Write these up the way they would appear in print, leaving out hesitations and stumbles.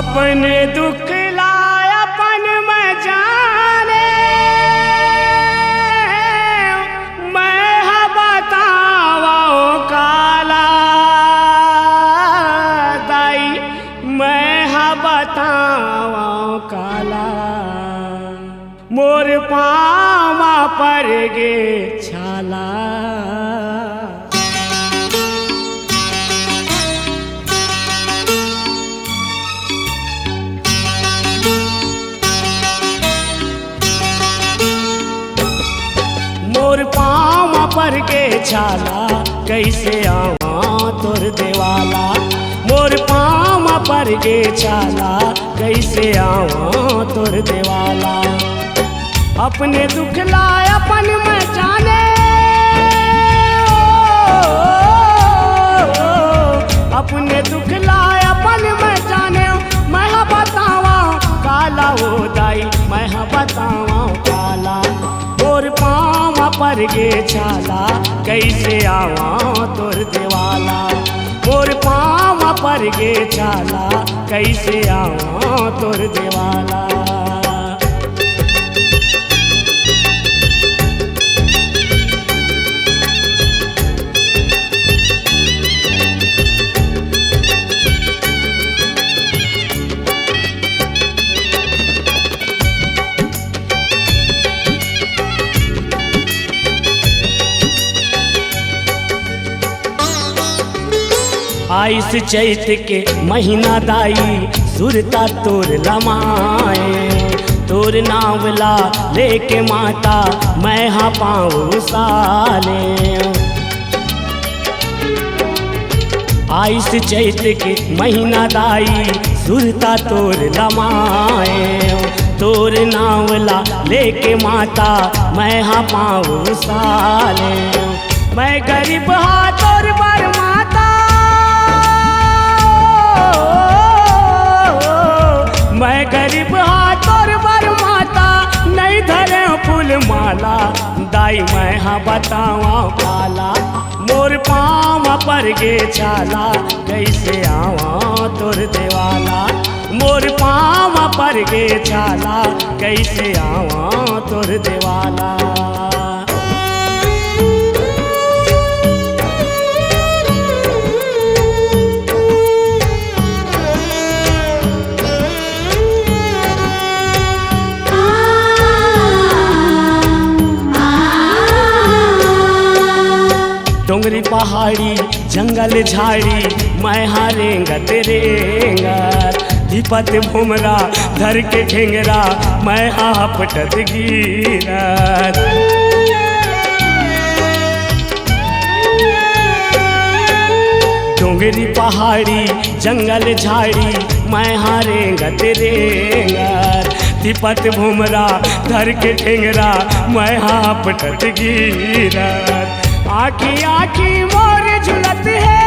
अपने दुख लाय अपन में जाने, मैं बतावा काला दाई, मैं बतावा काला मोर पावा पर गे छाला। मोर पावा पर गे छाला कैसे आवा तोर देवाला, मोर पावा पर गे छाला कैसे आवा तोर देवाला। अपने दुख लाय अपन में जाने, अपने दुख लाय अपन में जाने, मैं बतावा काला हो दाई, मैं बतावा काला मोर पावा पर गे छाला कैसे आवा तोर देवाला, मोर पावा पर गे छाला कैसे आवा तोर देवाला। आइस चैत के महीना दाई सुरता तोर लमाए, तोर नावला लेके माता मैं हाँ पाऊँ साले। आइस चैत के महीना दाई सुरता तोर लमाए, तोर नावला लेके माता मैं हाँ पाऊँ साले। मैं गरीब हाँ तोर बर माता, मैं गरीब हाँ तोर बर माता, नहीं धरे फूल माला दाई मैं हाँ बतावा काला मोर पावा पर गे छाला कैसे आवा तोर देवाला, मोर पावा पर गे छाला कैसे आवा तोर देवाला। डोंगरी पहाड़ी जंगल झाड़ी मैं हारेंगत रेंगत, विपत भुमरा धर के ठेंगरा मैं आपटत गिरत। डोंगरी पहाड़ी जंगल झाड़ी मैं हारेंगत रेंगत, विपत भुमरा धर के ठेंगरा मैं आपटत गिरत। आखी आखी मोर झुलत है,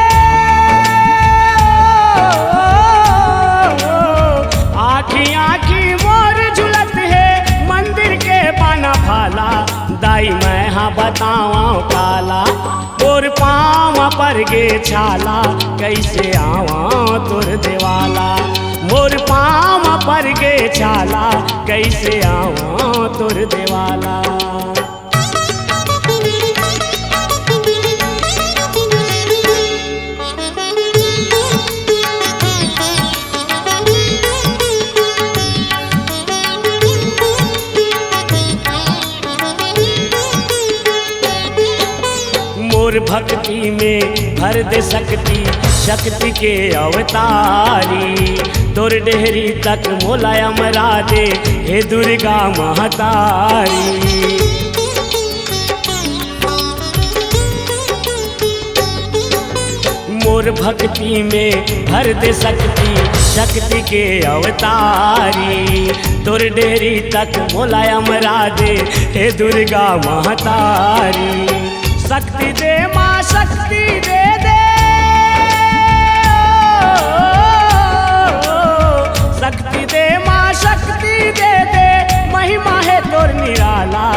आखी आखी मोर झुलत है, मंदिर के पाना फाला दाई मैं हाँ बतावा काला मोर पावा पर गे छाला कैसे आवा तोर देवाला, मोर पावा पर गे छाला कैसे आवा तोर देवाला। मोर भक्ति में भर दे शक्ति, शक्ति के अवतारी, तोर डेहरी तक मोलाया मरा दे हे दुर्गा महतारी। मोर भक्ति में भर दे शक्ति, शक्ति के अवतारी, तोर डेहरी तक मोलाया मरा दे हे दुर्गा महतारी। शक्ति दे माँ शक्ति दे दे, शक्ति दे माँ शक्ति दे दे, महिमा है तोर निराला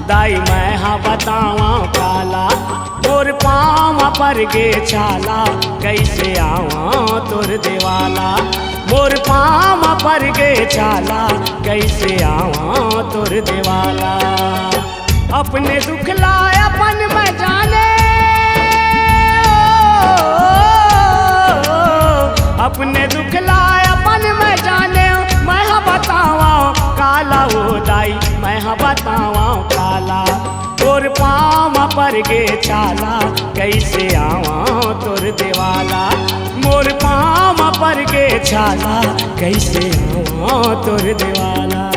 दाई मैं हाँ बतावा काला तोर पावा पर गे छाला कैसे आवा तोर देवाला मोर पाँव पर गे छाला कैसे आवा तोर देवाला। अपने दुख लाए अपन में जाने, अपने दुख लाए अपन में जाने, मैं बतावा काला हो दाई, मैं बतावा काला। तोर पाँव पर गे छाला कैसे आवा तोर देवाला। मोर पाँव पर गे छाला कैसे आवा तोर देवाला।